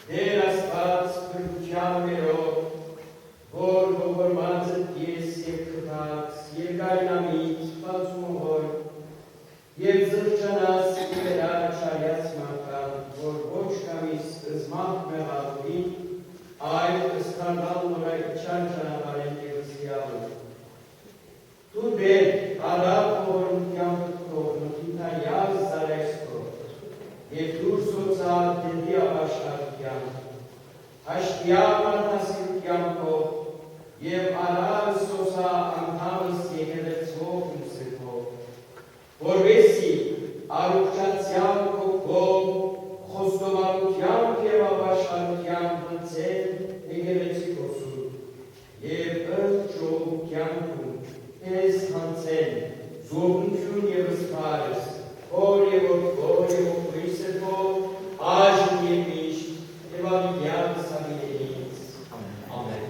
Դեր Աստված քրության մերով, որ ողորմած ես և քթած, և գայնամից բացումով, և զղջանաս կերաչայաց մական, որ ոչ կամիս զմակ մեղավորի, այդ ըսկանդալ նորայքչան ճանավարեն և զիալու։ Դու բեր արավ ողորմության պտկով, նոքինթայավ զարայսկով, և դուր սոցալ դեպի ապաշարության, հաշտյավ մարդասիրության կով, և արավ սոսա անդամս եկեղեցվով ուսեքով, որվեսի առուղջացյան կողքով, խոստովանությամբ և ապաշարությամբ բնցեն եկեղեցի կոսում, և ըստ ժողովությանքում ես հանցեն, զողնություն և սպարս, որ և որդվոր և որդվույսեքով, այժմ և միշտ, և ավիդյան սավիներից։ Ամեն։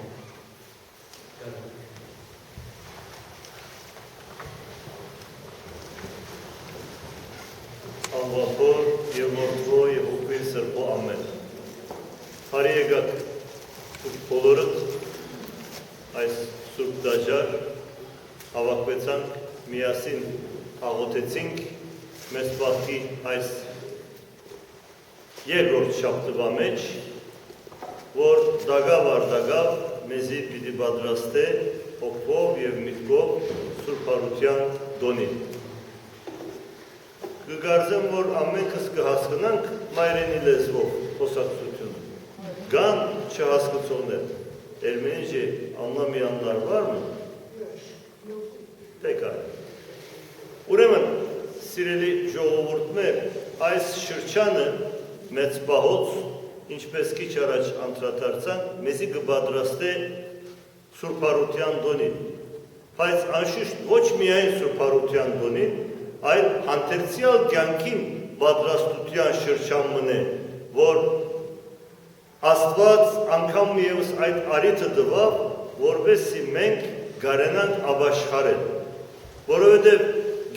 Անվախոր և որդվո և որդվին սրբո ամեն։ Հարի եկակ բոլորըդ այս սուրբ դաջար հավաքվեցանք, միասին աղոթեցինք մեզ պահքի այս երկրորդ շաբթվա մեջ, որ դագավ առ դագավ մեզի պիտի պատրաստե հոգով և միտքով սուրբարության դոնին։ Կգարձեմ, որ ամենքս կհասկնանք մայրենի լեզվով խոսակցությունը։ Կան չհասկացողներ, երմենիջի անլամյանlar var mı? Pekala. Ուրեմն, սիրելի ժողովուրդն է, այս շրջանը մեծ պահոց, ինչպես քիչ առաջ անդրադարձան, մեզի կպատրաստե սուրբարության դոնին։ Բայց անշուշտ ոչ միայն սուրբարության դոնին, այլ հանդերձյալ կյանքին պատրաստության շրջան մնե, որ Աստված անգամ միևս այդ արիթը տվավ, որովհետև մենք կարենանք ապաշխարել, որովհետև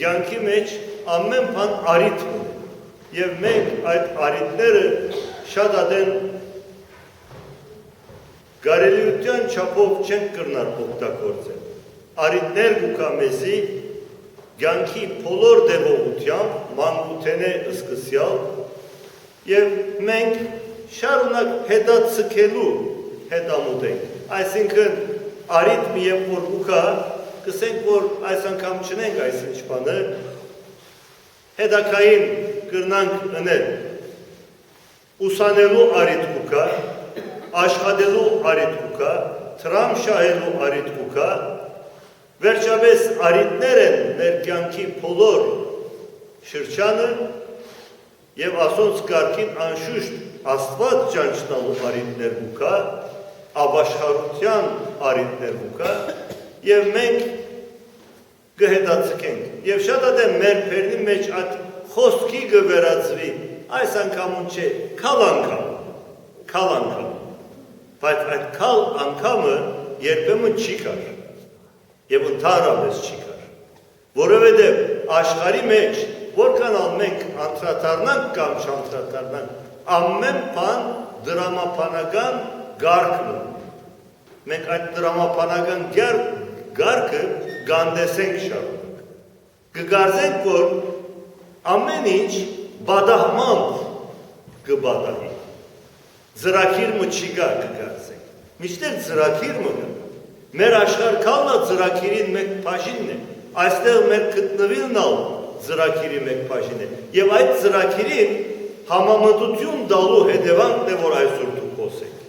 կյանքի մեջ ամեն բան արիթ ունի, եւ մենք այդ արիթները շատ ադեն կարելիության չափով չենք կրնար օգտագործել։ Արիթներ կուկա մեզի կյանքի բոլոր դեպողությամբ, մանկութենե սկսյալ, եւ մենք շարունակ հետացկելու հետամուտ ենք։ Այսինքն արիթ մի երբ որ կուկա, կսենք, որ այս անգամ չնենք այս ինչ բանը, հետակային կրնանք ընել, ուսանելու արիթ կուկա, աշխատելու արիթ կուկա, տրամ շահելու արիթ կուկա, վերջապես արիթներ են մեր կյանքի բոլոր շրջանը և ասոնց կարգին անշուշտ Աստված ճանչնալու արիթներ կուկա, ապաշխարության արիթներ կուկա և մենք կհետացկենք և շատ ադեմ մեր պերնի մեջ այդ խոսքի կվերածվի այս անգամուն չէ, կալ անգամ, բայց այդ կալ անգամը երբեմն չի կար և ընդհանրապես չի կար, որովհետև աշխարհի մեջ որքանալ մենք անդրադառնանք կամ չանդրադառնանք, ամեն բան դրամապանական գարկն ունի։ Մենք այդ դրամապանական գարկը գանդեսենք շարունակ։ Կգարձենք, որ ամեն ինչ բադահմամբ կբադահի։ Ծրագիրը չի գա կգարձենք։ Միշտեր ծրագիրը գա։ Մեր աշխարհքալնա ծրագիրին մեկ բաժինն է։ Այստեղ մեր գտնվելն ալ ծրագիրի մեկ բաժին է։ Եվ այդ ծրագիրին համամտություն դալու հետևանքն է, որ այսօր դուք խոսեք։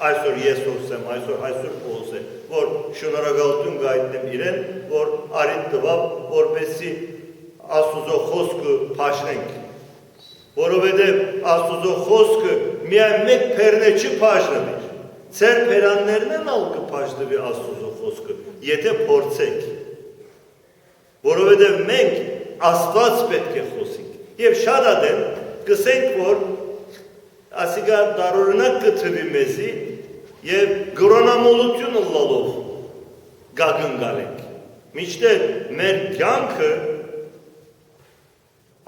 Այսօր ես խոսեմ, այսօր խոսեմ, որ շնորհակալություն գայտնեմ իրեն, որ արիթ տվավ, որպեսզի Աստուծո խոսքը բաժնենք։ Որովհետև Աստուծո խոսքը միայն մեկ փերնե չի բաժնվի։ Ձեր փերաններն են ալ կբաժնվի Աստուծո խոսքը, եթե փորձեք։ Որովհետև մենք Աստված պետք է խոսենք։ Եվ շատ ադեմ կսենք, որ ասիկա դարօրինակ կթվի մեզի և գրոնամոլությունը լալով գագնգալենք։ Մինչդեռ մեր կյանքը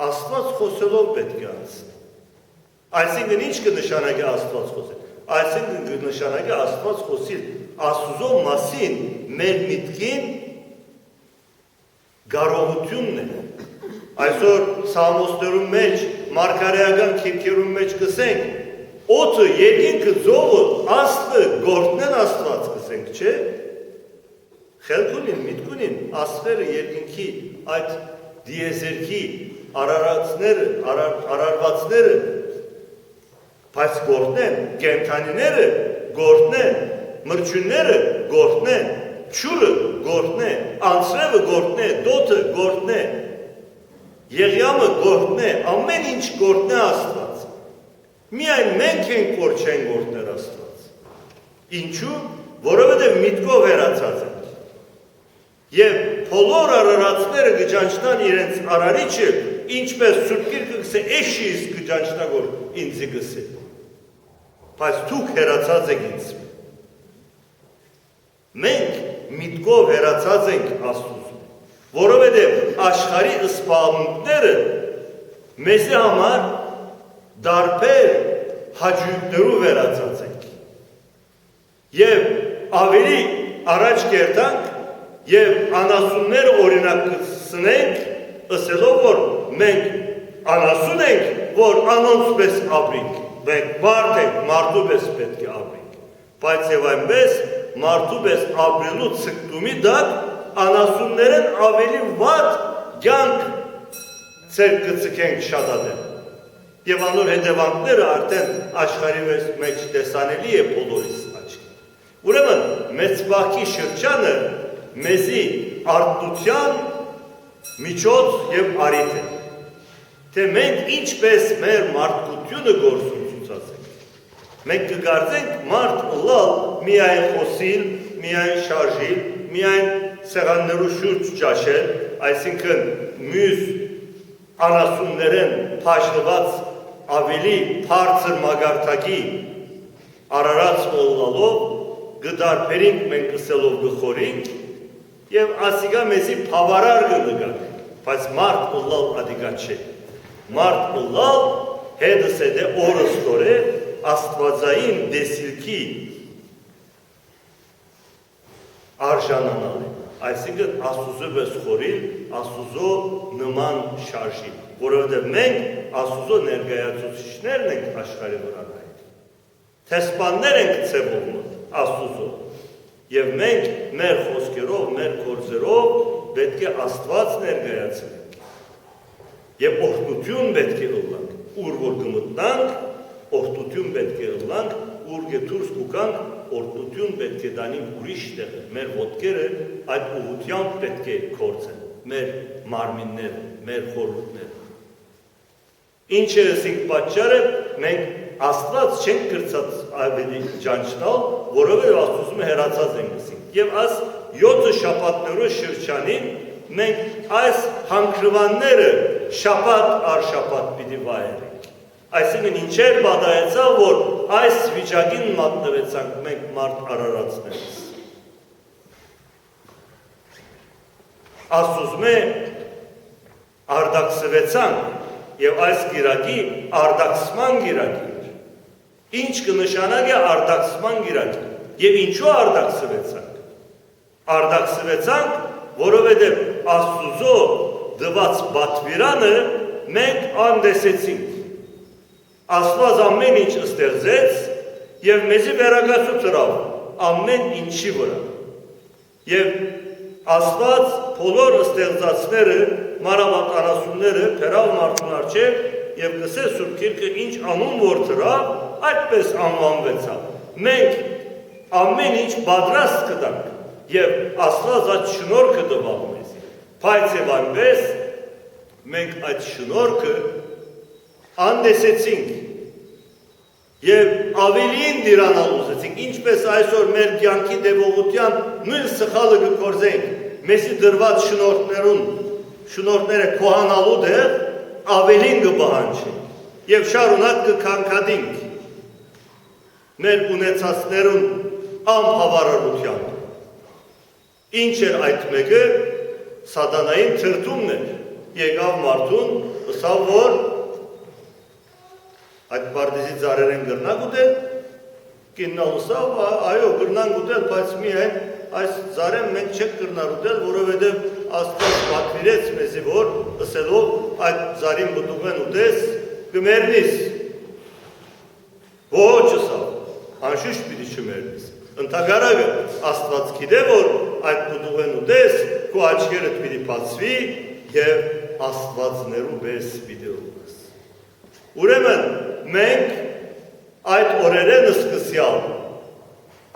Աստված խոսելով պետք է անցնի։ Այսինքն ինչ կնշանակի Աստված խոսել։ Այսինքն կնշանակի Աստված խոսիլ Աստուծո մասին մեր միտքին կարողությունն է։ Այսօր Սամոսներում մեջ, մարգարեական քիրքերում մեջ կսենք, օդը, երկինքը, ծովը, աստղը, գործնեն Աստված կսենք, չէ՞։ Խելքունին, միտքունին, աստղերը, երկինքի, այդ դիեզերքի արարվածները, բայց գործնեն, կենդանիները գործնեն, մրջունները գործնեն, չուրը գործնեն, անձրևը գործնեն, դոթը գործնեն, եղյամը գործնեն, ամեն ինչ գործնեն Աստված։ Միայն մենք ենք, որ չեն գործներ Աստված։ Ինչու՞, որովհետև միտքով հեռացած ենք։ Եվ բոլոր արարածները կճանչնան իրենց արարիչը, ինչպես Սուրբ Գիրքը գսե, էշի իսկ կճանչնա, որ ինձի գսե։ Բայց դուք հեռացած եք ինձ։ Մենք միտքով հեռացած ենք Աստծուց, որովհետև աշխարհի սպառնունքները մեզի համար դարբեր հաճույքներով վերածած ենք։ Եվ ավելի առաջ կերտանք և անասուններ օրինակ կսնենք, ըսելով, որ մենք անասուն ենք, որ անոնց պես ապրենք, մենք մարդ ենք, մարդու պես պետք է ապրենք, բայց և այնպես մարդու պես ապրելու ցկտումի դակ անասուններն ավելի վատ կյանք ցեր կցկենք շատադեմ։ Եվ անոր հետևանքները արդեն աշխարհի մեջ տեսանելի է բոլորիս աչքին։ Ուրեմն մեծ բախի շրջանը մեզի արթնության միջոց և առիթ է, թե մենք ինչպես մեր մարդկությունը գործունեացնենք։ Մենք կգարձենք մարդ լալ միայն խոսիլ, միայն շարժիլ, միայն սեղաններու շուրջ ճաշել, այսինքն մյուս անասուններեն փաշտված ավելի բարձր մագարտակի արարած ոլլալով գդարբերինք մենք ըսելով գխորինք և ասիգա մեզի պավարար գնգանք, բայց մարդ ոլլալ ադիգա չէ։ Մարդ ոլլալ հետս է դե օրս տոր է աստվածային դեսիլքի արժանանալ է, այսինքն Աստուծո պես խորիլ, Աստուծո նման շարժիլ, որովհետև մենք Աստուծո ներկայացուցիչներն ենք աշխարհի վրա նայել, տեսպաններ ենք ցևողը Աստուծո, և մենք մեր խոսքերով, մեր գործերով պետք է Աստված ներկայացնենք, և օրհնություն պետք է ըլլանք, ուր որ կմտնանք, օրհնություն պետք է ըլլանք, ուր դուրս կուկանք, օրհնություն պետք է դանենք ուրիշ տեղը, մեր ոտքերը այդ ուղղությամբ պետք է գործեն, մեր մարմինները, մեր խորհուրդները։ Ինչ է ասենք պատճառը, մենք Աստված չենք կրծած ավելի ճանչնալ, որովհետև Աստծո հեռացած ենք ասենք։ Եվ այս 7 շաբաթներու շրջանին մենք այս հանգրվանները շաբաթ առ շաբաթ պիտի վայելենք։ Այսինքն ինչեր բադայեցավ, որ այս վիճակին մատնվեցանք մենք մարդ արարածներս։ Աստուծո արդակսվեցանք և այս գիրակի արդակսման գիրակի էր։ Ինչ կնշանակի արդակսման գիրակի և ինչու արդակսվեցանք։ Արդակսվեցանք, որովհետև Աստուծո դված բատվիրանը մենք անդեսեցինք։ Աստված ամեն ինչ ստեղծեց և մեզի վերագացու ծրավ ամեն ինչի վրա։ Եվ Աստված բոլոր ստեղծածները, մանավանդ անասունները, փերավ մարդուն առջև և գսե Սուրբ Գիրքը ինչ անուն որ ծրավ, այդպես անվանվեցավ։ Մենք ամեն ինչ պատրաստ կտանք և Աստված այդ շնորհքը տվավ մեզի։ Բայց և այնպես մենք այդ շնորհքը անդեսեցինք և ավելին դիրանալ ուզեցինք, ինչպես այսօր մեր կյանքի դեպողության նույն սխալը կգործենք, մեզի դրված շնորհները քոհանալու դեղ ավելին կպահանջենք և շարունակ կքանքադինք մեր ունեցածներուն անբավարարությամբ։ Ինչ էր այդ մեկը, սատանային թրթումն էր, եկավ մարդուն, ըսավ որ Այդ պարտիզի ծարերեն գրնակ ուտել, կիննալուսավ, այո, գրնանք ուտել, բայց միայն այս ծարեն մենք չեք գրնար ուտել, որովհետև Աստված պատվիրեց մեզի, որ ըսելով այդ ծարին բտուղեն ուտես, կմերնիս, ոչ ըսավ, անշուշտ պիտի չմերնիս, ընդհակառակը Աստված գիտե, որ այդ բտուղեն ուտես, քո աչքերդ պիտի բացվի և Աստվածներու պես պիտի ուտես։ Ուրեմն մենք այդ օրերեն սկսյալ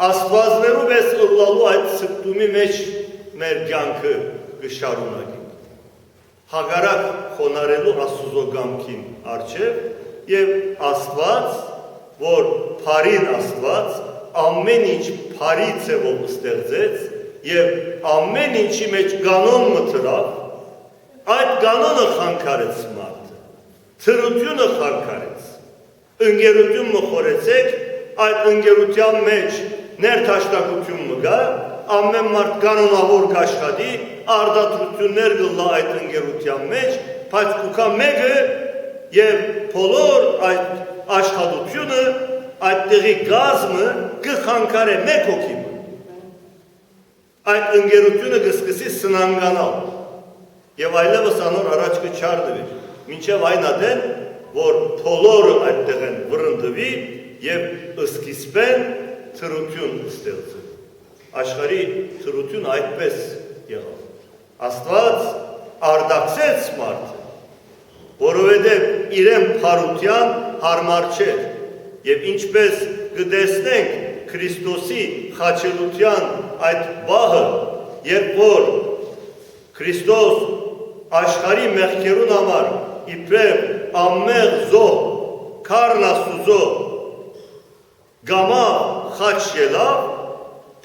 Աստվածներու պես ըլլալու այդ սպտումի մեջ մեր կյանքը կշարունակենք։ Հագարակ խոնարելու Աստուծո կամքին առջև և Աստված, որ փարին Աստված ամեն ինչ փարի ձևով ստեղծեց և ամեն ինչի մեջ կանոն մտրավ, այդ կանոնը խանգարեց մարդը, թրությունը խանգարեց, ընկերություն մխորեցեք, այդ ընկերության մեջ ներթաշտակություն մգա, ամեն մարդ կանոնավոր կաշխատի, արդատրություններ գլա այդ ընկերության մեջ, բայց կուկա մեկը և բոլոր այդ աշխատությունը, այդտեղի գազմը կխանգարե մեկ հոգի։ Այդ ընկերությունը կսկսի սնանկանալ և այլևս անոր առաջ կչարդվի, մինչև այն ադեն, որ բոլորը այդտեղ են վրընդվի և սկիզբեն թրություն ստեղծել։ Աշխարհի թրություն այդպես եղավ։ Աստված արդակսեց մարդը, որովհետև իրեն փարության հարմար չէր, և ինչպես կտեսնենք Քրիստոսի խաչելության այդ բահը, երբ որ Քրիստոս աշխարհի մեղքերուն համար իբրև անմեղ զոհ, քարն Աստուծո գամա խաչ ելավ,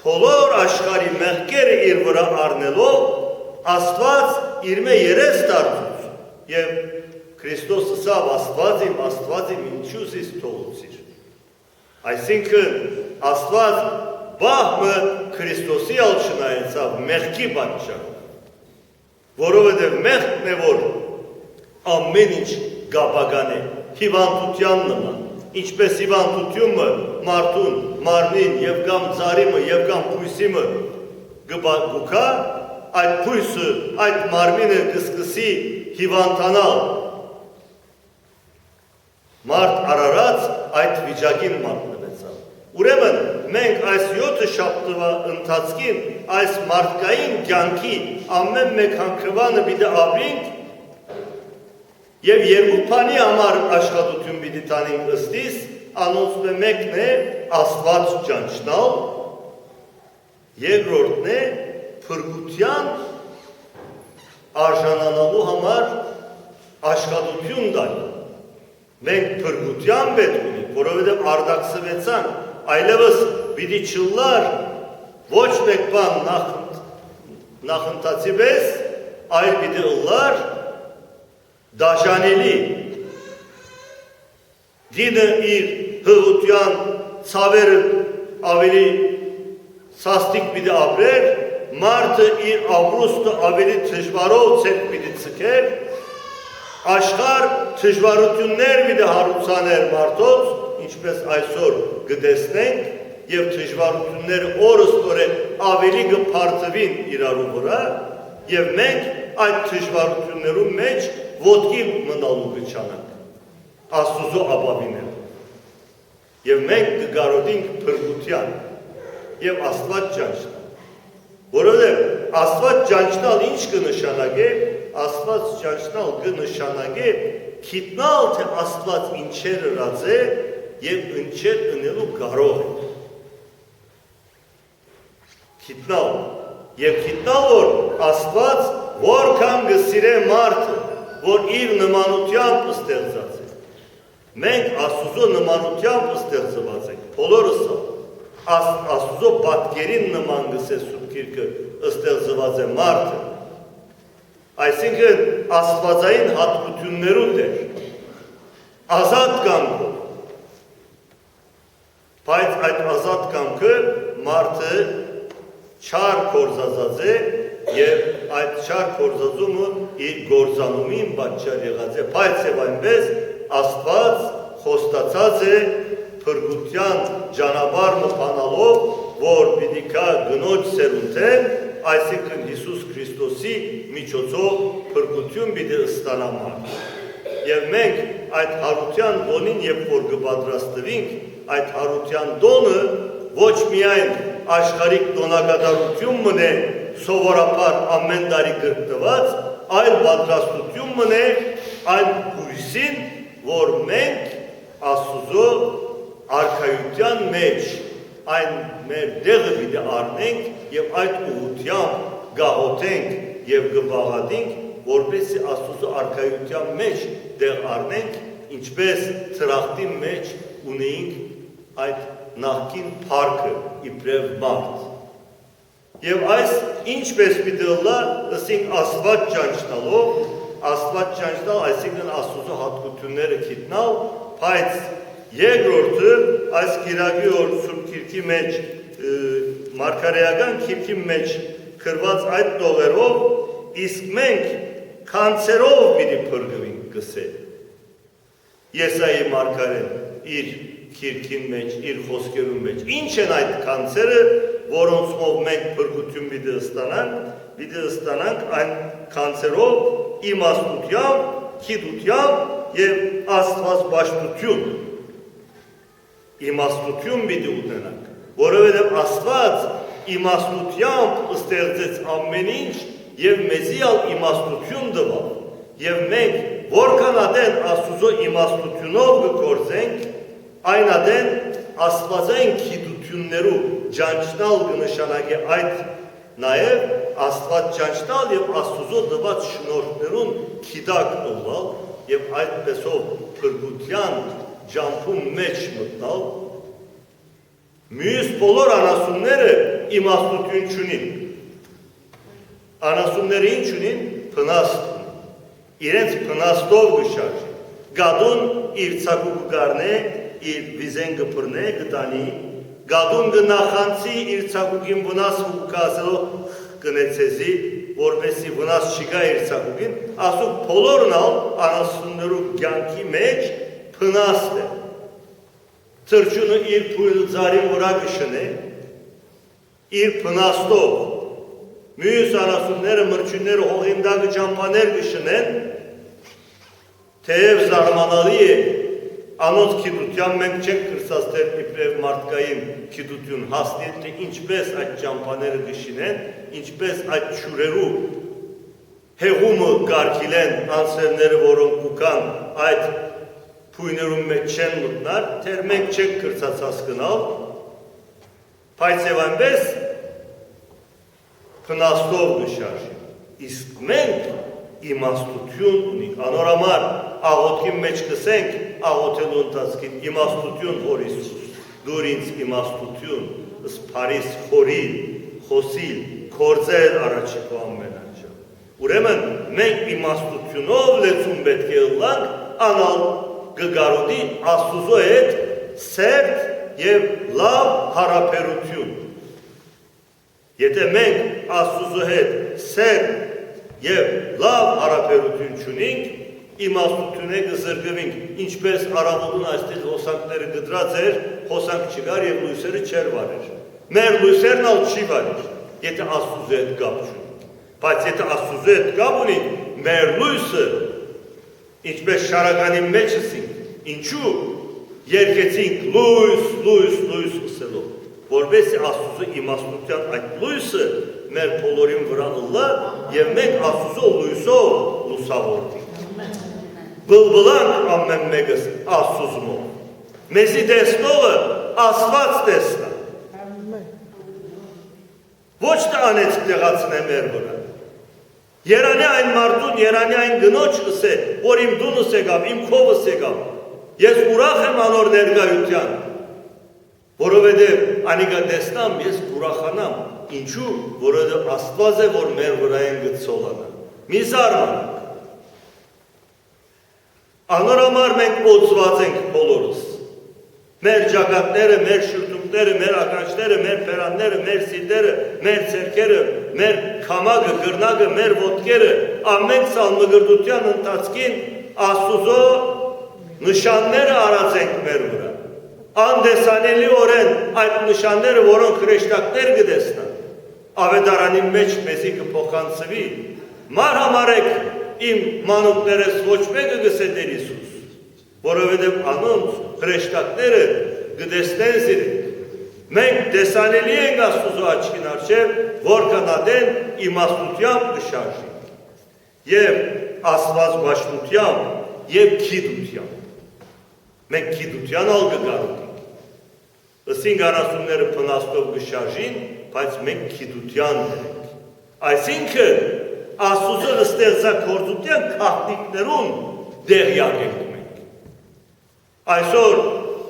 բոլոր աշխարհի մեղքերը իր վրա առնելով, Աստված իր մե երես դարձուց և Քրիստոս ասավ Աստված իմ ինչուս իս թողուցիր։ Այսինքն Աստված բահմը Քրիստոսի ալ չնայեցավ մեղքի պատճառով, որովհետև մեղքն է, որ ամեն ինչ գապական է, հիվանդության նման, ինչպես հիվանդությունը մարդուն, մարմին և կամ ծարիմը և կամ փույսիմը գուկա, այդ փույսը, այդ մարմինը կսկսի հիվանդանալ, մարդ արարած այդ վիճակին մատնվեցավ։ Ուրեմն մենք այս 7 շաբթվա ընթացքին այս մարդկային կյանքի ամեն մեկ հանքրվանը պիտի ապրենք և երկու բանի համար աշխատություն պիտի տանենք ըստիս, անոնց մեկն է Աստված ճանչնալ, երկրորդն է փրկության արժանանալու համար աշխատություն տալ։ Մենք փրկության պետք ունենք, որովհետև արդակսվեցանք, այլևս պիտի չլար ոչ մեկ բան նախընթացի պես, այլ պիտի լար դաշանելի։ Դինը իր հղության ցավերը ավելի սաստիկ պիտի ապրեր, մարդը իր ապրուստը ավելի դժվարով ցեք պիտի ցկեր, աշխարհ դժվարություններ պիտի հարուցաներ մարդոց, ինչպես այսօր կտեսնենք և դժվարությունները օրըստորեն ավելի կբարձվին իրարու վրա և մենք այդ դժվարություններու մեջ ոտքի մնալու կչանանք, Աստուծո ապավիներով և մենք կգարոտենք փրկության և Աստված ճանչնալ, որովհետև Աստված ճանչնալ ինչ կնշանակե, Աստված ճանչնալ կնշանակե գիտնալ, թե Աստված ինչեր ըրած է և ինչեր ընելու կարող է։ Գիտնալ և գիտնալ, որ Աստված որքան կսիրե մարդը, որ իր նմանությամբ ստեղծած է։ Մենք Աստուծո նմանությամբ ստեղծված ենք, բոլորս Աստուծո պատկերին նման գսե Սուրբ Գիրքը ստեղծված է մարդը։ Այսինքն աստվածային հատկություններու դեր, ազատ կամքով, բայց այդ ազատ կամքը մարդը չար կորզածած է և այդ չար կորզածումը իր գործանումին պատճառ եղած է, բայց և այնպես Աստված խոստացած է փրկության ճանապարհը փանալով, որ պիտի կա գնոջ սերունդեն, այսինքն Հիսուս Քրիստոսի միջոցով փրկություն պիտի ստանանք։ Եվ մենք այդ հարության դոնին, երբ որ կպատրաստվենք, այդ հարության դոնը ոչ միայն աշխարհիկ տոնակատարություն մնե սովորաբար ամեն տարի կրկնված, այլ պատրաստություն մնե այն հույսին, որ մենք Աստծո արքայության մեջ այն մեր դեղը պիտի առնենք եւ այդ ուղղությամբ գահոթենք եւ կբաղադրենք, որպեսզի Աստծո արքայության մեջ դեղ առնենք, ինչպես ծրախտի մեջ ունեինք այդ նախկին փառքը իբրև մարդ։ Եվ այս ինչպես պիտի լա, ըսինք Աստված ճանչնալով, Աստված ճանչնալ, այսինքն Աստծո հատկությունները գիտնալ, բայց երկրորդը այս գիրագի օր Սուրբ Գիրքի մեջ, մարգարեական գիրքի մեջ գրված այդ տողերով, իսկ մենք կանցերով պիտի փրկվենք գսել։ Եսայի մարգարեն իր գիրքին մեջ, իր խոսքերում մեջ, ինչ են այդ կանցերը, որոնցով մենք փրկություն պիտի ստանանք այն կանցերով իմաստությամբ, գիտությամբ եւ աստվածպաշտություն։ Իմաստություն պիտի ունենանք, որովհետև Աստված իմաստությամբ ստեղծեց ամեն ինչ եւ մեզի ալ իմաստություն տվավ, եւ մենք որքան ադեն Աստծո իմաստությունով կգործենք, այն ադեն աստվածային գիտություններու ճանչնալ կնշանակի այդ նաեւ Աստված ճանչնալ եւ Աստծո տված շնորհներուն գիտակ տվալ եւ այդպեսով փրկության ջամփում մեջ մտնալ, մյուս բոլոր անասունները իմաստություն չունին։ Անասունները ինչ ունին? Փնաստ ունին։ Իրենց փնաստով կշարժի։ Գադուն իր ցակուկ կգարնե, իր վիզեն կփռնե, կտանի, գադուն կնախանցի իր ցակուկին վնաս ու կասելով կնեցեզի, որպեսզի վնաս չգա իր ցակուկին, ասում բոլորն անասուններու կյանքի մեջ փնաստ է։ Թրջունը իր փույլը ձարի վրա կշնե, իր փնաստով, մյուս անասունները, մրջունները, հողինդակը ճամփաներ կշնեն, թեև զարմանալի է, անոնց գիտության մենք չենք կրսաստել իբրև մարդկային գիտություն հասնել, թե ինչպես այդ ճամփաները կշինեն, ինչպես այդ շուրերու հեղումը կարգիլեն անսերները, որոնք կուկան այդ փույներում մեջ չեն մտնար, թեր մենք չենք կրծած հասկնալ, բայց և այնպես փնաստով կշարժի, իսկ մենք իմաստություն ունենք, անորամար աղոտքի մեջ կսենք, աղոտելու ընթացքին իմաստություն հոր Իսուս, դուր ինձ իմաստություն, սպարիս խորիլ, խոսիլ, կործել առաջիկո ամենանջը։ Ուրեմն մենք իմաստությունով լեցում պետք է ըլլանք, անալ գգարոդի Աստուծո հետ սերտ և լավ հարաբերություն։ Եթե մենք Աստուծո հետ սերտ և լավ հարաբերություն չունենք, իմաստությունը կզրկվենք, ինչպես առավոտուն այստեղ հոսանքները գդրած էր, հոսանք չկար և լույսերը չեր վարեր։ Մեր լույսերն ալ չի վարեր, եթե Աստուծո հետ կապ չունենք։ Բայց եթե Աստուծո հետ կապ ունենք, մեր լույսը, ինչպես շարականի մեջ ասինք, ինչու երկեցինք լույս, լույս, լույս ուսելով, որպեսզի Աստուծո իմաստության այդ լույսը մեր բոլորին վրա ըլլա և մենք Աստուծո լույսով լուսավորվենք։ Բլբլանք ամեն մեկս Աստուծմով։ Մեզի տեսնողը Աստված տեսնա։ Ոչ թե անեցք տեղացնե մեր վրա։ Երանի այն մարդուն, երանի այն գնոջ ըսե, որ իմ դունս եկավ, իմ քովս եկավ, ես ուրախ եմ անոր ներկայության, որովհետև անիկա տեսնամ, ես ուրախանամ, ինչու, որովհետև Աստված է, որ մեր վրա են գծոլանա։ Մի զարմանանք։ Անորամար մենք օծված ենք բոլորս։ Մեր ճակատները, մեր շրթունքները, մեր ականջները, մեր բերանները, մեր սիրտերը, մեր ցերկերը, մեր քամակը, գրնակը, մեր ոտքերը, ամեն սալմգրդության ընթացքին Աստուծո նշանները արած ենք մեր վրա։ Անդեսանելի օրեն այդ նշանները, որոնք հրեշտակներ կտեսնան, ավետարանի մեջ մեզի կփոխանցվի, մար համարեք իմ մանուկներս ոչ մեկը գսե Տեր Հիսուս, որովհետև անոնց հրեշտակները կտեսնեն զիրենք։ Մենք տեսանելի ենք Աստուծո աչքին առջև, որքան ադեն իմաստությամբ կշարժենք, և աստվածաշնչությամբ և գիտությամբ։ Մենք գիտության ալ կգարունենք։ Ըսին գարասունները փնաստով կշարժին, բայց մենք գիտության ենք։ Այսինքն Աստուծո ստեղծագործության քաղաքներուն դեղյակ ենք մենք։ Այսօր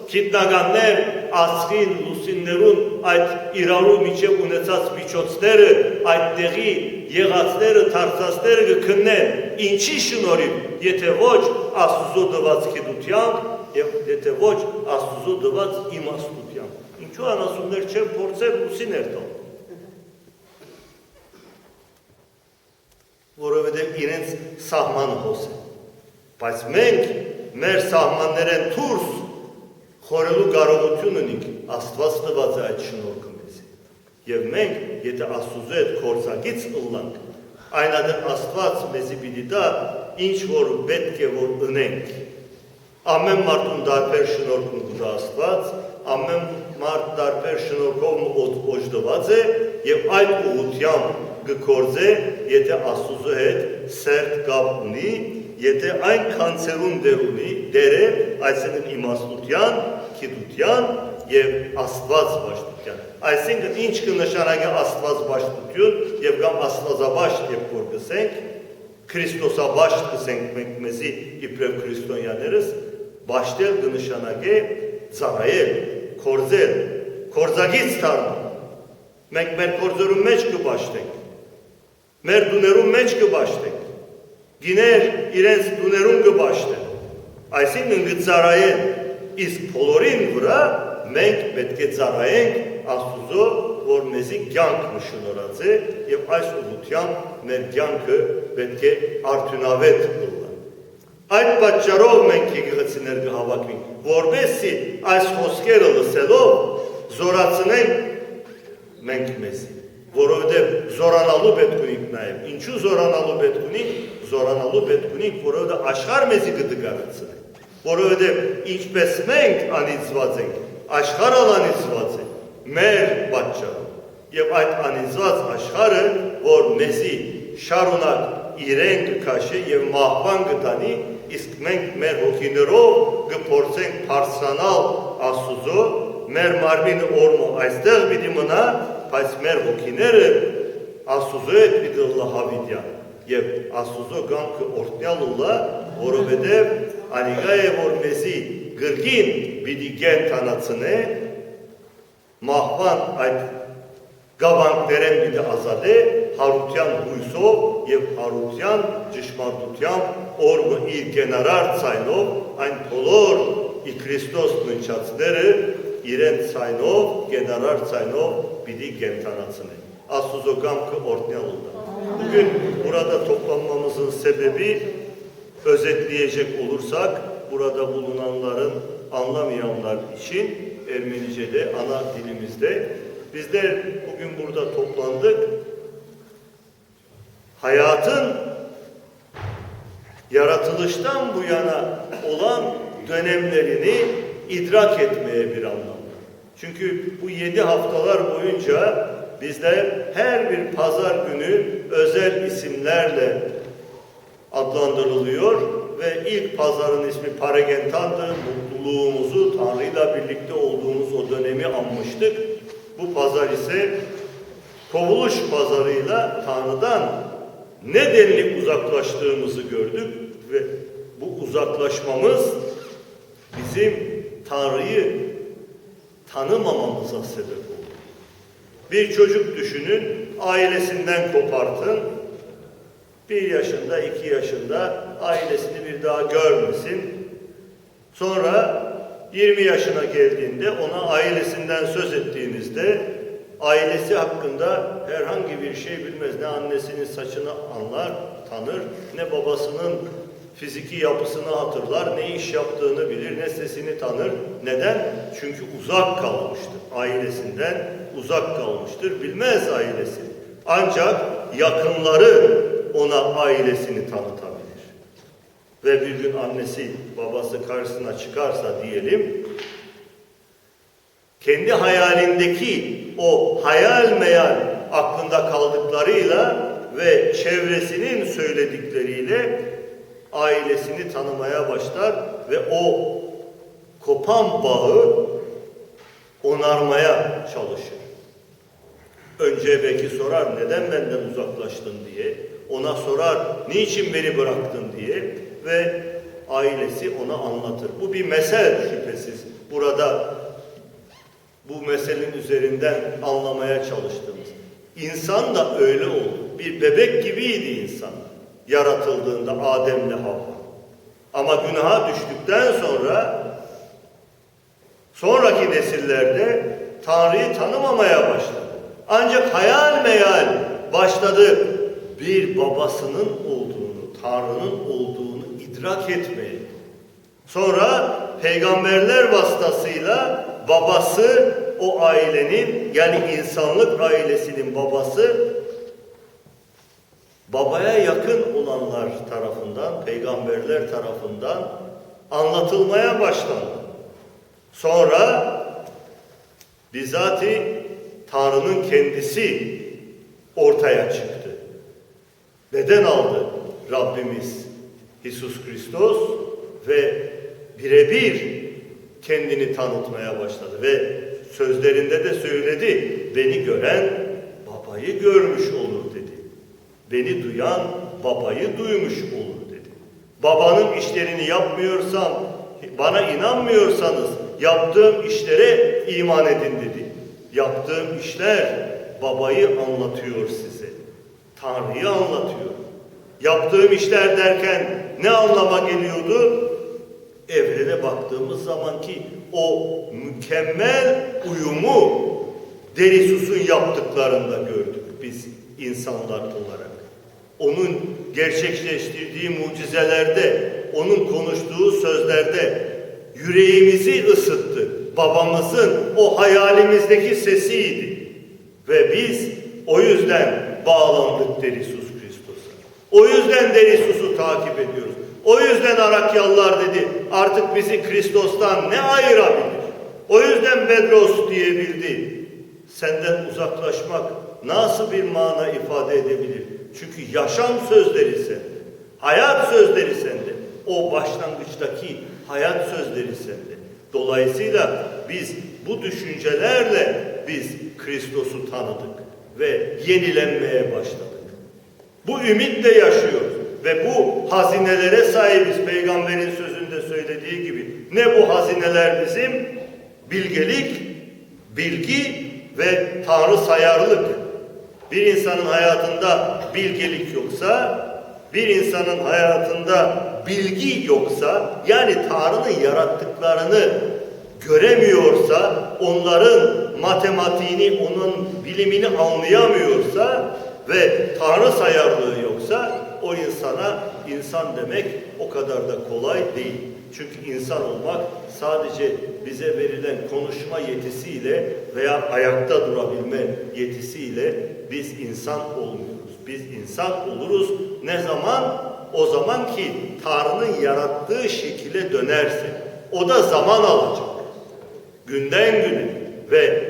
գիտնականներ աստղին, լուսիններուն այդ իրարու միջև ունեցած միջոցները, այդ տեղի եղածները, թարցածները կքննեն, ինչի շնորհիվ, եթե ոչ Աստուծո տված գիտությամբ և եթե ոչ Աստուծո տված իմաստությամբ։ Ինչու անասուններ չեն փորձել լուսիներ տալ, որովհետև իրենց սահմանը հոսեն, բայց մենք մեր սահմաններեն դուրս խորելու կարողություն ունենք, Աստված տված է այդ շնորհքը մեզ։ Եվ մենք, եթե Աստուծո հետ գործակից ըլլանք, այնադեռ Աստված մեզի պիտի տա, ինչ որ պետք է որ ունենք։ Ամեն մարդուն տարբեր շնորհք ունի Աստված, ամեն մարդ տարբեր շնորհքով օժտված է եւ այդ ուղղությամբ կգործե, եթե Աստուծո հետ սերտ կապ ունի, եթե այն քանցերուն դեր ունի, դեր է, այսինքն իմաստության, գիտության և աստվածաբաշխության։ Այսինքն ինչ կնշանակի աստվածաբաշխություն և կամ աստվածաբաշտ երբ որ կսենք, Քրիստոսաբաշտ կսենք մենք մեզի իբրև քրիստոնյաներս, բաշտել կնշանակի ծառայել, կործել, կործագից դառնալ։ Մենք մեր կործերում մեջ կբաշտենք, մեր դուներում մեջ կբաշտենք, գիներ իրենց դուներում կբաշտեն, այսինքն կծառայեն, իսկ բոլորին վրա մենք պետք է ծառայենք Աստուծո, որ մեզի կյանք մշնորհած է և այս ուղղությամբ մեր կյանքը պետք է արդյունավետ լինի։ Այդ պատճառով մենք եկեղեցիներ կհավաքվենք, որպեսզի այս խոսքերը լսելով զորացնենք մենք մեզի, որովհետև զորանալու պետք ունենք նաև։ Ինչու զորանալու պետք ունենք? Զորանալու պետք ունենք, որովհետև աշխարհ մեզի կդգարացնի, որովհետև ինչպես մենք անիծված ենք, աշխարհը անիծված է մեր պատճառով։ Եվ այդ անիծված աշխարհը, որ մեզի շարունակ իրեն կքաշի և մահվան կտանի, իսկ մենք մեր հոգիներով կփորձենք բարձրանալ Աստուծո, մեր մարմինը օրմո այստեղ պիտի մնա, բայց մեր հոգիները Աստուծո հետ պիտի լա հավիտյան և Աստուծո կամքը օրհնյալ ուլա, որովհետև անիկա է, որ մեզի գրգին պիտի կենդանացնե, մահվան այդ գավանքներեն պիտի ազատե, հարության հույսով և հարության ճշմարտությամբ օրը իր կենարար ցայնով, այն բոլոր ի Քրիստոս ննչածները իրեն ցայնով, կենարար ցայնով պիտի կենդանացնեն։ Աստուծո կամքը օրհնյալ ուլա։ Bugün burada toplanmamızın sebebi özetleyecek olursak burada bulunanların anlamayanlar için Ermenice'de, ana dilimizde bizler bugün burada toplandık. Hayatın yaratılıştan bu yana olan dönemlerini idrak etmeye bir anlamda. Çünkü bu 7 haftalar boyunca bizler her bir pazar günü özel isimlerle adlandırılıyor ve ilk pazarın ismi Paragentan'dı. Mutluluğumuzu, Tanrı'yla birlikte olduğumuz o dönemi anmıştık. Bu pazar ise kovuluş pazarıyla Tanrı'dan ne denli uzaklaştığımızı gördük ve bu uzaklaşmamız bizim Tanrı'yı tanımamamıza sebep oldu. Bir çocuk düşünün, ailesinden kopartın, 1 yaşında, 2 yaşında ailesini bir daha görmesin. Sonra 20 yaşına geldiğinde ona ailesinden söz ettiğinizde ailesi hakkında herhangi bir şey bilmez. Ne annesinin saçını anlar, tanır, ne babasının fiziki yapısını hatırlar, ne iş yaptığını bilir, ne sesini tanır. Neden? Çünkü uzak kalmıştır. Ailesinden uzak kalmıştır. Bilmez ailesini. Ancak yakınları ona ailesini tanıtabilir. Ve bir gün annesi, babası karşısına çıkarsa diyelim, kendi hayalindeki o hayal meyal aklında kaldıklarıyla ve çevresinin söyledikleriyle ailesini tanımaya başlar ve o kopan bağı onarmaya çalışır. Önce belki sorar, neden benden uzaklaştın diye. Ona sorar, niçin beni bıraktın diye ve ailesi ona anlatır. Bu bir mesel şüphesiz. Burada bu meselenin üzerinden anlamaya çalıştığımız. İnsan da öyle oldu. Bir bebek gibiydi insan yaratıldığında Adem'le Havva. Ama günaha düştükten sonra sonraki nesillerde Tanrı'yı tanımamaya başladı. Ancak hayal meyal başladı bir babasının olduğunu, Tanrı'nın olduğunu idrak etmeye. Sonra peygamberler vasıtasıyla babası o ailenin, yani insanlık ailesinin babası, babaya yakın olanlar tarafından, peygamberler tarafından anlatılmaya başlandı. Sonra bizzati Tanrı'nın kendisi ortaya çıktı. Beden aldı Rabbimiz İsus Kristus ve birebir kendini tanıtmaya başladı ve sözlerinde de söyledi, beni gören babayı görmüş olur dedi. Beni duyan babayı duymuş olur dedi. Babanın işlerini yapmıyorsam, bana inanmıyorsanız yaptığım işlere iman edin dedi. Yaptığım işler babayı anlatıyor size. Tanrı'yı anlatıyor. Yaptığım işler derken ne anlama geliyordu? Evrene baktığımız zaman ki o mükemmel uyumu Derisus'un yaptıklarında gördük biz insanlar olarak. Onun gerçekleştirdiği mucizelerde, onun konuştuğu sözlerde yüreğimizi ısıttı. Babamızın o hayalimizdeki sesiydi. Ve biz o yüzden bağlandık Derisus Kristus'a. O yüzden Derisus'u takip ediyoruz. O yüzden Arakyalılar dedi, artık bizi Kristos'tan ne ayırabilir? O yüzden Bedros diyebildi. Senden uzaklaşmak nasıl bir mana ifade edebilir? Çünkü yaşam sözleri sende, hayat sözleri sende. O başlangıçtaki hayat sözleri sende. Dolayısıyla biz bu düşüncelerle biz Kristos'u tanıdık ve yenilenmeye başladık. Bu ümitle yaşıyoruz ve bu hazinelere sahibiz. Peygamberin sözünde söylediği gibi. Ne bu hazineler bizim? Bilgelik, bilgi ve Tanrı sayarlık. Bir insanın hayatında bilgelik yoksa, bir insanın hayatında bilgi yoksa, yani Tanrı'nın yarattıklarını göremiyorsa, onların matematiğini, onun bilimini anlayamıyorsa ve Tanrı sayarlığı yoksa, o insana insan demek o kadar da kolay değil. Çünkü insan olmak sadece bize verilen konuşma yetisiyle veya ayakta durabilme yetisiyle biz insan olmuyoruz. Biz insan oluruz ne zaman? O zaman ki Tanrı'nın yarattığı şekilde dönerse. O da zaman alacak. Günden güne ve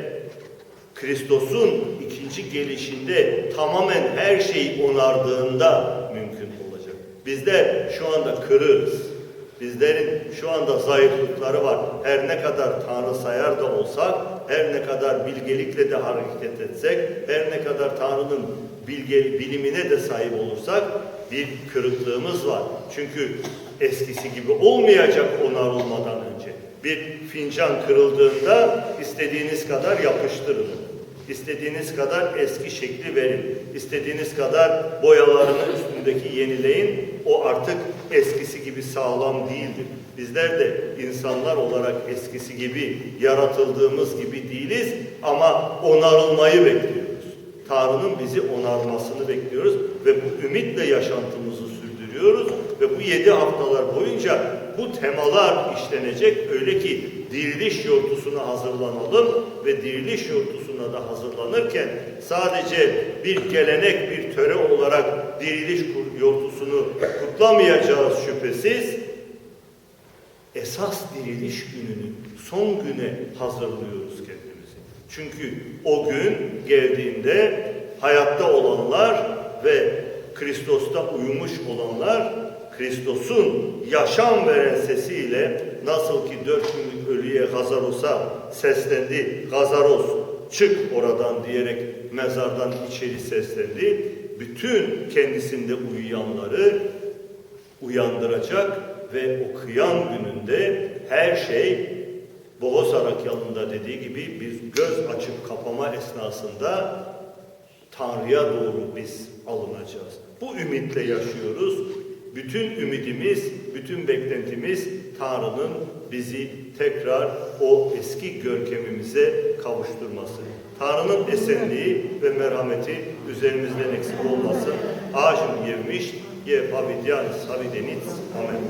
Kristos'un ikinci gelişinde tamamen her şeyi onardığında mümkün olacak. Bizler şu anda kırığız. Bizlerin şu anda zayıflıkları var. Her ne kadar Tanrı sayar da olsak, her ne kadar bilgelikle de hareket etsek, her ne kadar Tanrı'nın bilimine de sahip olursak bir kırıklığımız var. Çünkü eskisi gibi olmayacak onarılmadan önce. Bir fincan kırıldığında istediğiniz kadar yapıştırın. İstediğiniz kadar eski şekli verin. İstediğiniz kadar boyalarını üstündeki yenileyin. O artık eskisi gibi sağlam değildir. Bizler de insanlar olarak eskisi gibi, yaratıldığımız gibi değiliz ama onarılmayı bekliyoruz. Tanrı'nın bizi onarmasını bekliyoruz ve bu ümitle yaşantımızı sürdürüyoruz. buluyoruz ve bu 7 haftalar boyunca bu temalar işlenecek. Öyle ki diriliş yortusuna hazırlanalım ve diriliş yortusuna da hazırlanırken sadece bir gelenek, bir töre olarak diriliş yortusunu kutlamayacağız şüphesiz. Esas diriliş gününü, son güne hazırlıyoruz kendimizi. Çünkü o gün geldiğinde hayatta olanlar ve Kristos'ta uyumuş olanlar, Kristos'un yaşam veren sesiyle nasıl ki 4 günlük ölüye Gazaros'a seslendi, Gazaros çık oradan diyerek mezardan içeri seslendi, bütün kendisinde uyuyanları uyandıracak ve o kıyam gününde her şey Boğaz Arakyalı'nda dediği gibi biz göz açıp kapama esnasında Tanrı'ya doğru biz alınacağız. Bu ümitle yaşıyoruz. Bütün ümidimiz, bütün beklentimiz Tanrı'nın bizi tekrar o eski görkemimize kavuşturması. Tanrı'nın esenliği ve merhameti üzerimizden eksik olmasın. Ağacım yevmiş, ye pavidyan savideniz. Amen.